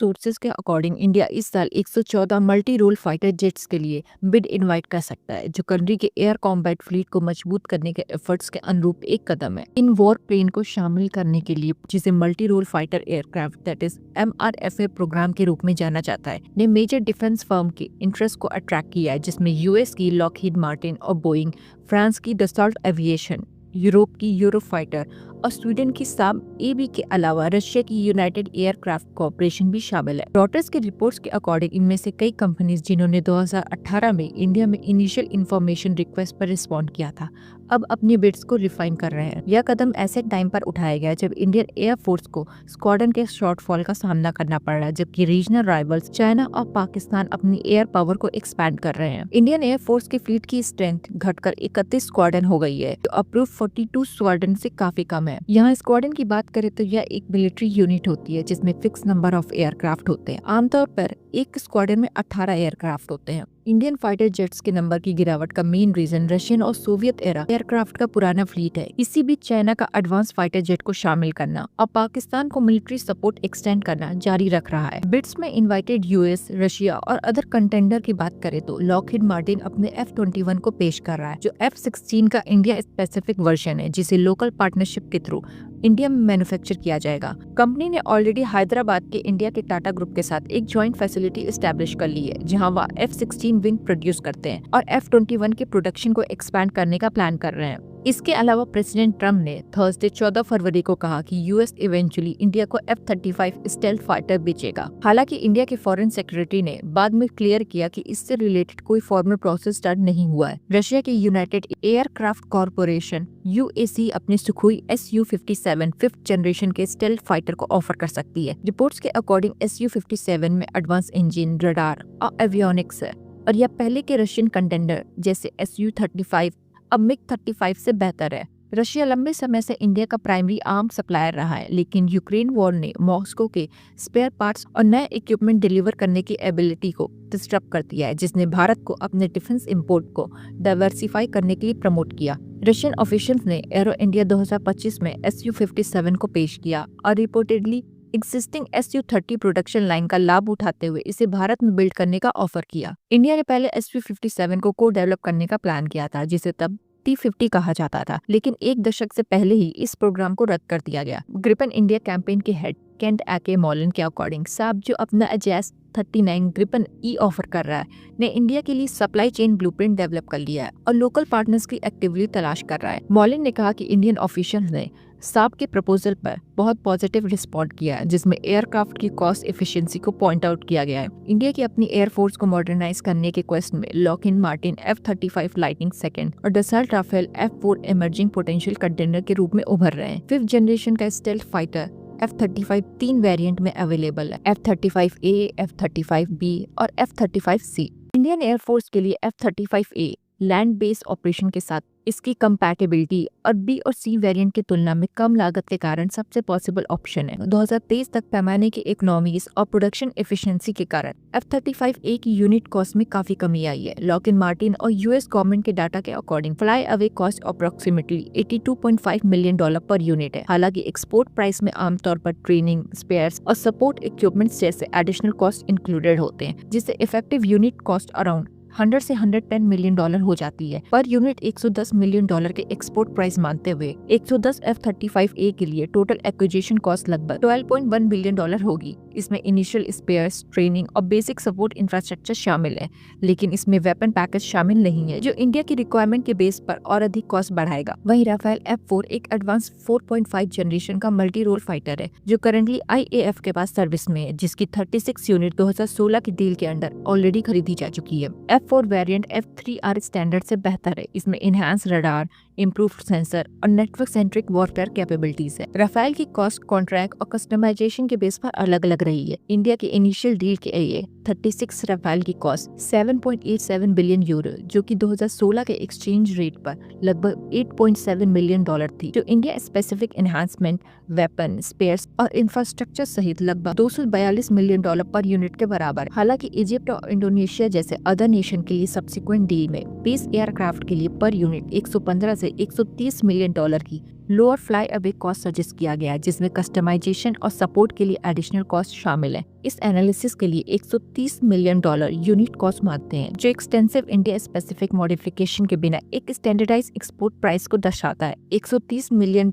Sources के according India इस साल 114 मल्टी रोल फाइटर जेट्स के लिए बिड इनवाइट कर सकता है, जो कंट्री के एयर कॉम्बैट फ्लीट को मजबूत करने के एफर्ट्स के अनुरूप एक कदम है। इन वॉर प्लेन को शामिल करने के लिए, जिसे multi role fighter aircraft that is MRFA programme के रूप में जाना जाता है, ने मेजर डिफेंस फर्म के इंटरेस्ट को अट्रैक्ट किया है, जिसमें यूएस की लॉकहीड मार्टिन और बोइंग, फ्रांस की डसॉल्ट एविएशन, यूरोप की यूरोफाइटर और स्वीडन की साब एबी के अलावा रशिया की यूनाइटेड एयरक्राफ्ट कॉर्पोरेशन भी शामिल है। रॉयटर्स की रिपोर्ट्स के अकॉर्डिंग इनमें से कई कंपनीज जिन्होंने 2018 में इंडिया में इनिशियल इंफॉर्मेशन रिक्वेस्ट पर रिस्पॉन्ड किया था, अब अपने बिड्स को रिफाइन कर रहे हैं। यह कदम ऐसे टाइम पर उठाया गया जब इंडियन एयरफोर्स को स्क्वाड्रन के शॉर्टफॉल का सामना करना पड़ रहा है, जबकि रीजनल राइवल्स चाइना और पाकिस्तान अपनी एयर पावर को एक्सपैंड कर रहे हैं। इंडियन एयरफोर्स की फ्लीट की स्ट्रेंथ घटकर 31 स्क्वाड्रन हो गई है, जो अप्रूव 42 स्क्वाड्रन से काफी कम है। यहाँ स्क्वाड्रन की बात करें तो यह एक मिलिट्री यूनिट होती है जिसमें फिक्स नंबर ऑफ एयरक्राफ्ट होते हैं। आमतौर पर एक स्क्वाड्रन में 18 एयरक्राफ्ट होते हैं। इंडियन फाइटर जेट्स के नंबर की गिरावट का मेन रीजन रशियन और सोवियत एरा एयरक्राफ्ट का पुराना फ्लीट है। इसी बीच चाइना का एडवांस फाइटर जेट को शामिल करना और पाकिस्तान को मिलिट्री सपोर्ट एक्सटेंड करना जारी रख रहा है। बिड्स में इनवाइटेड यूएस, रशिया और अदर कंटेंडर की बात करें तो लॉकहीड मार्टिन अपने F-21 को पेश कर रहा है, जो F-16 का इंडिया स्पेसिफिक वर्जन है, जिसे लोकल पार्टनरशिप के थ्रू इंडिया में मैन्युफैक्चर किया जाएगा। कंपनी ने ऑलरेडी हैदराबाद के इंडिया के टाटा ग्रुप के साथ एक जॉइंट फैसिलिटी एस्टैब्लिश कर ली है, जहां वह F-16 विंग प्रोड्यूस करते हैं और F-21 के प्रोडक्शन को एक्सपैंड करने का प्लान कर रहे हैं। इसके अलावा प्रेसिडेंट ट्रम्प ने थर्सडे 14 फरवरी को कहा कि यूएस इवेंचुअली इंडिया को F-35 स्टेल्थ फाइटर बेचेगा। हालांकि इंडिया के फॉरेन सेक्रेटरी ने बाद में क्लियर किया कि इससे रिलेटेड कोई फॉर्मल प्रोसेस स्टार्ट नहीं हुआ है। रशिया की यूनाइटेड एयरक्राफ्ट कॉर्पोरेशन UAC अपने सुखोई Su-57 फिफ्थ जनरेशन के स्टेल्थ फाइटर को ऑफर कर सकती है। रिपोर्ट्स के अकॉर्डिंग Su-57 में एडवांस इंजन, रडार और एवियोनिक्स है और यह पहले के रशियन कंटेंडर जैसे Su-35 अब MiG-35 से बेहतर है। रशिया लंबे समय से इंडिया का प्राइमरी आर्म सप्लायर रहा है, लेकिन यूक्रेन वॉर ने मॉस्को के स्पेयर पार्ट्स और नए इक्विपमेंट डिलीवर करने की एबिलिटी को डिस्टर्ब कर दिया है, जिसने भारत को अपने डिफेंस इंपोर्ट को डाइवर्सिफाई करने के लिए प्रमोट किया। रशियन ऑफिशियल्स ने एरो इंडिया 2025 में Su-57 को पेश किया और reportedly existing Su-30 production line का लाभ उठाते हुए इसे भारत में बिल्ड करने का ऑफर किया। इंडिया ने पहले Su-57 को डेवलप करने का प्लान किया था, जिसे तब T-50 कहा जाता था, लेकिन एक दशक से पहले ही इस प्रोग्राम को रद्द कर दिया गया। ग्रिपन इंडिया कैंपेन के हेड केंट एके मॉलन के अकॉर्डिंग साब, जो अपना एजेस 39 ग्रिपन ई ऑफर कर रहा है, ने इंडिया के लिए सप्लाई चेन ब्लूप्रिंट डेवलप कर लिया है और लोकल पार्टनर्स की एक्टिवली तलाश कर रहा है। मॉलन ने कहा कि इंडियन ऑफिशियल्स ने साब के प्रपोजल पर बहुत पॉजिटिव रिस्पॉन्ड किया है, जिसमें एयरक्राफ्ट की कॉस्ट एफिशिएंसी को पॉइंट आउट किया गया है। इंडिया की अपनी एयरफोर्स को मॉडर्नाइज करने के क्वेस्ट में Lockheed Martin F-35 Lightning second और Dassault Rafale F-4 emerging potential contender के रूप में उभर रहे हैं। फिफ्थ जनरेशन का स्टेल्थ फाइटर F-35 तीन वेरिएंट में अवेलेबल है, F-35A, F-35B और F-35C। इंडियन एयरफोर्स के लिए F-35A लैंड बेस्ड ऑपरेशन के साथ इसकी कंपैटिबिलिटी और B और C वेरिएंट की तुलना में कम लागत के कारण सबसे पॉसिबल ऑप्शन है। 2023 तक पैमाने की इकोनॉमीज और प्रोडक्शन एफिशिएंसी के कारण F-35A की यूनिट कॉस्ट में काफी कमी आई है। लॉकहीड मार्टिन और यूएस गवर्नमेंट के डाटा के according fly away cost approximately $82.5 million per unit है। हालांकि एक्सपोर्ट प्राइस में आमतौर पर ट्रेनिंग, स्पेयर्स और सपोर्ट इक्विपमेंट्स जैसे एडिशनल कॉस्ट इंक्लूडेड होते हैं, जिससे इफेक्टिव यूनिट कॉस्ट अराउंड 100 से 110 मिलियन डॉलर हो जाती है। पर यूनिट 110 मिलियन डॉलर के एक्सपोर्ट प्राइस मानते हुए 110 F-35A के लिए टोटल एक्विजिशन कॉस्ट लगभग 12.1 बिलियन डॉलर होगी। इसमें इनिशियल स्पेयर्स, ट्रेनिंग और बेसिक सपोर्ट इंफ्रास्ट्रक्चर शामिल है, लेकिन इसमें वेपन पैकेज शामिल नहीं है, जो इंडिया की रिक्वायरमेंट के बेस पर और अधिक कॉस्ट बढ़ाएगा। वहीं राफेल F-4 एक एडवांस 4.5 जनरेशन का मल्टी रोल फाइटर है, जो करंटली IAF के पास सर्विस में है, जिसकी 36 यूनिट 2016 की डील के अंडर ऑलरेडी खरीदी जा चुकी है। F-4 वेरिएंट F-3R स्टैंडर्ड से बेहतर है। इसमें इनहैंस रडार, इम्प्रूव्ड सेंसर और नेटवर्क सेंट्रिक वॉरफेयर कैपेबिलिटीज है। राफेल की कॉस्ट, कॉन्ट्रैक्ट और कस्टमाइजेशन के बेस पर अलग अलग रही है। इंडिया की इनिशियल डील के लिए 36 राफेल की कॉस्ट 7.87 बिलियन यूरो, जो कि 2016 के एक्सचेंज रेट पर लगभग 8.7 मिलियन डॉलर थी, जो India specific enhancement, weapon, spares और इंफ्रास्ट्रक्चर सहित लगभग 242 मिलियन डॉलर पर यूनिट के बराबर। हालांकि इजिप्ट और इंडोनेशिया जैसे अदर नेशन के लिए सब्सिक्वेंट डील में बेस एयरक्राफ्ट के लिए पर यूनिट 115 से 130 मिलियन डॉलर की lower fly away cost suggest किया गया है, जिसमें कस्टमाइजेशन और सपोर्ट के लिए एडिशनल कॉस्ट शामिल है। इस एनालिसिस के लिए $130 मिलियन यूनिट कॉस्ट मानते हैं, जो एक्सटेंसिव इंडिया स्पेसिफिक मॉडिफिकेशन के बिना एक स्टैंडर्डाइज एक्सपोर्ट प्राइस को दर्शाता है। $130 मिलियन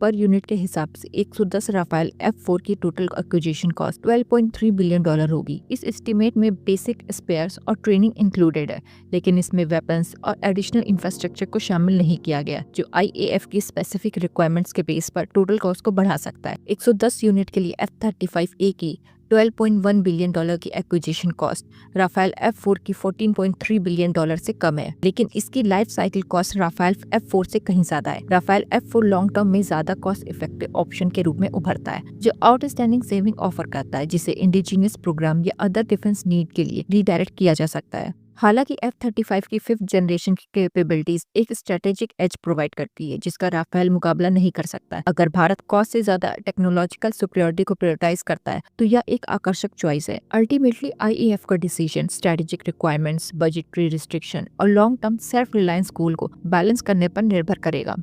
पर यूनिट के हिसाब से 110 राफेल F4 की टोटल एक्विजिशन कॉस्ट $12.3 बिलियन होगी। इस एस्टीमेट में बेसिक स्पेयर्स और ट्रेनिंग इंक्लूडेड है, लेकिन इसमें वेपन्स और एडिशनल इंफ्रास्ट्रक्चर को शामिल नहीं किया गया, जो IAF की स्पेसिफिक रिक्वायरमेंट्स के बेस पर टोटल कॉस्ट को बढ़ा सकता है। 110 यूनिट के लिए F-35A की $12.1 बिलियन की एक्विजिशन कॉस्ट राफेल F4 की $14.3 बिलियन से कम है, लेकिन इसकी life cycle cost Rafale F4 से कहीं ज्यादा है। राफेल F4 लॉन्ग टर्म में ज्यादा कॉस्ट इफेक्टिव ऑप्शन के रूप में उभरता है, जो आउटस्टैंडिंग सेविंग ऑफर करता है, जिसे इंडिजिनियस प्रोग्राम या अदर डिफेंस नीड के लिए रीडायरेक्ट किया जा सकता है। हालांकि F-35 की 5th जनरेशन की कैपेबिलिटीज एक स्ट्रेटेजिक एज प्रोवाइड करती है, जिसका राफेल मुकाबला नहीं कर सकता है। अगर भारत कॉस्ट से ज्यादा टेक्नोलॉजिकल सुपीरियरिटी को प्रायोरिटाइज करता है, तो यह एक आकर्षक चॉइस है। अल्टीमेटली IAF का decision strategic requirements, budgetary restriction और लॉन्ग टर्म सेल्फ रिलायंस गोल को बैलेंस करने पर निर्भर करेगा।